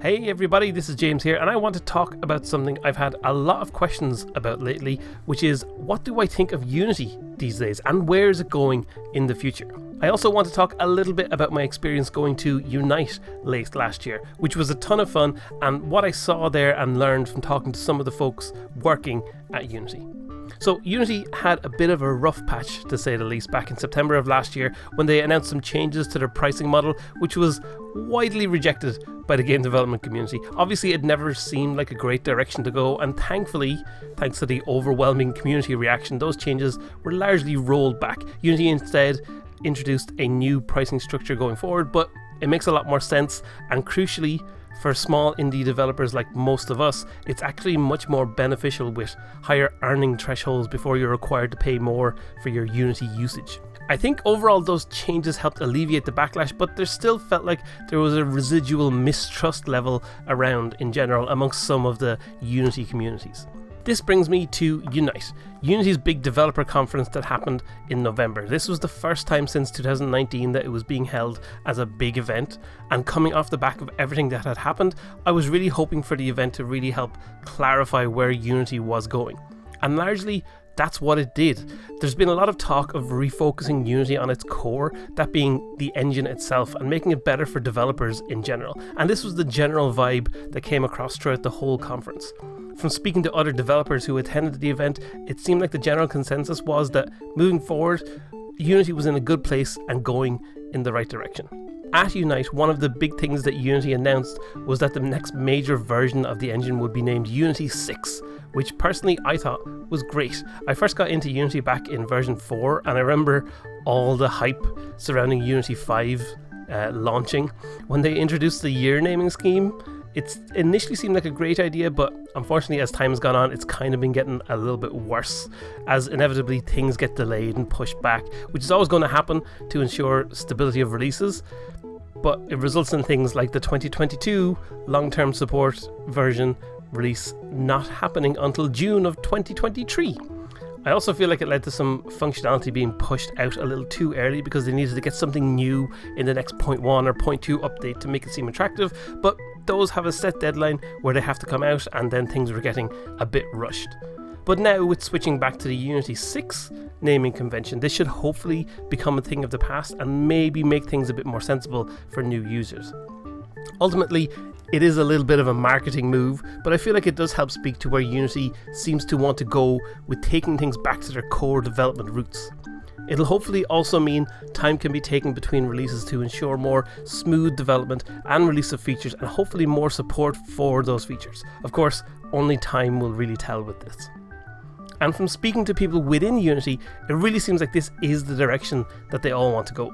Hey everybody, this is James here, and I want to talk about something I've had a lot of questions about lately, which is what do I think of Unity these days and where is it going in the future? I also want to talk a little bit about my experience going to Unite late last year, which was a ton of fun, and what I saw there and learned from talking to some of the folks working at Unity. So Unity had a bit of a rough patch, to say the least, back in September of last year when they announced some changes to their pricing model, which was widely rejected by the game development community. Obviously, it never seemed like a great direction to go, and thankfully, thanks to the overwhelming community reaction, those changes were largely rolled back. Unity instead introduced a new pricing structure going forward, but it makes a lot more sense, and crucially, for small indie developers like most of us, it's actually much more beneficial with higher earning thresholds before you're required to pay more for your Unity usage. I think overall those changes helped alleviate the backlash, but there still felt like there was a residual mistrust level around in general amongst some of the Unity communities. This brings me to Unite, Unity's big developer conference that happened in November. This was the first time since 2019 that it was being held as a big event, and coming off the back of everything that had happened, I was really hoping for the event to really help clarify where Unity was going. And largely, that's what it did. There's been a lot of talk of refocusing Unity on its core, that being the engine itself, and making it better for developers in general. And this was the general vibe that came across throughout the whole conference. From speaking to other developers who attended the event, it seemed like the general consensus was that moving forward, Unity was in a good place and going in the right direction. At Unite, one of the big things that Unity announced was that the next major version of the engine would be named Unity 6, which personally I thought was great. I first got into Unity back in version 4, and I remember all the hype surrounding Unity 5 launching. When they introduced the year naming scheme, it initially seemed like a great idea, but unfortunately as time has gone on, it's kind of been getting a little bit worse, as inevitably things get delayed and pushed back, which is always going to happen to ensure stability of releases, but it results in things like the 2022 long-term support version release not happening until June of 2023. I also feel like it led to some functionality being pushed out a little too early because they needed to get something new in the next 0.1 or 0.2 update to make it seem attractive, but those have a set deadline where they have to come out, and then things were getting a bit rushed. But now with switching back to the Unity 6 naming convention, this should hopefully become a thing of the past and maybe make things a bit more sensible for new users. Ultimately, it is a little bit of a marketing move, but I feel like it does help speak to where Unity seems to want to go with taking things back to their core development roots. It'll hopefully also mean time can be taken between releases to ensure more smooth development and release of features, and hopefully more support for those features. Of course, only time will really tell with this. And from speaking to people within Unity, it really seems like this is the direction that they all want to go.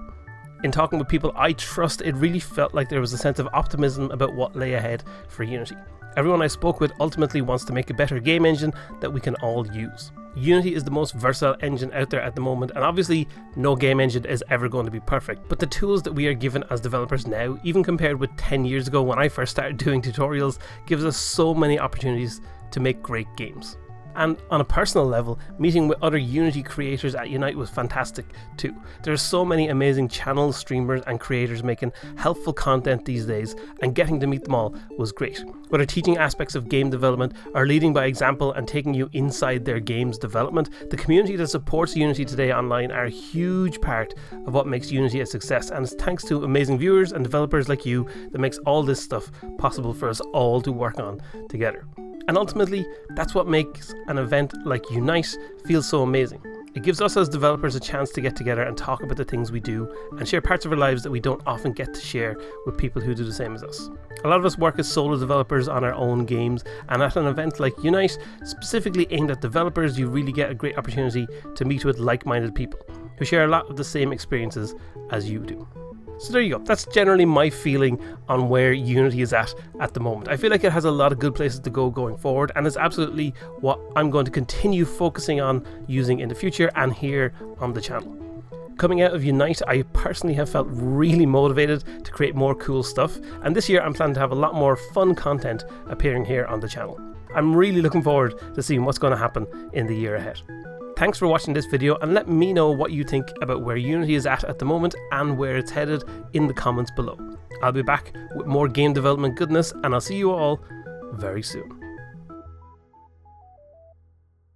In talking with people I trust, it really felt like there was a sense of optimism about what lay ahead for Unity. Everyone I spoke with ultimately wants to make a better game engine that we can all use. Unity is the most versatile engine out there at the moment, and obviously no game engine is ever going to be perfect, but the tools that we are given as developers now, even compared with 10 years ago when I first started doing tutorials, gives us so many opportunities to make great games. And on a personal level, meeting with other Unity creators at Unite was fantastic too. There are so many amazing channels, streamers and creators making helpful content these days, and getting to meet them all was great. Whether teaching aspects of game development or leading by example and taking you inside their game's development, the community that supports Unity today online are a huge part of what makes Unity a success, and it's thanks to amazing viewers and developers like you that makes all this stuff possible for us all to work on together. And ultimately, that's what makes an event like Unite feel so amazing. It gives us as developers a chance to get together and talk about the things we do and share parts of our lives that we don't often get to share with people who do the same as us. A lot of us work as solo developers on our own games, and at an event like Unite, specifically aimed at developers, you really get a great opportunity to meet with like-minded people who share a lot of the same experiences as you do. So there you go, that's generally my feeling on where Unity is at the moment. I feel like it has a lot of good places to go going forward, and it's absolutely what I'm going to continue focusing on using in the future and here on the channel. Coming out of Unite, I personally have felt really motivated to create more cool stuff, and this year I'm planning to have a lot more fun content appearing here on the channel. I'm really looking forward to seeing what's going to happen in the year ahead. Thanks for watching this video, and let me know what you think about where Unity is at the moment and where it's headed in the comments below. I'll be back with more game development goodness, and I'll see you all very soon.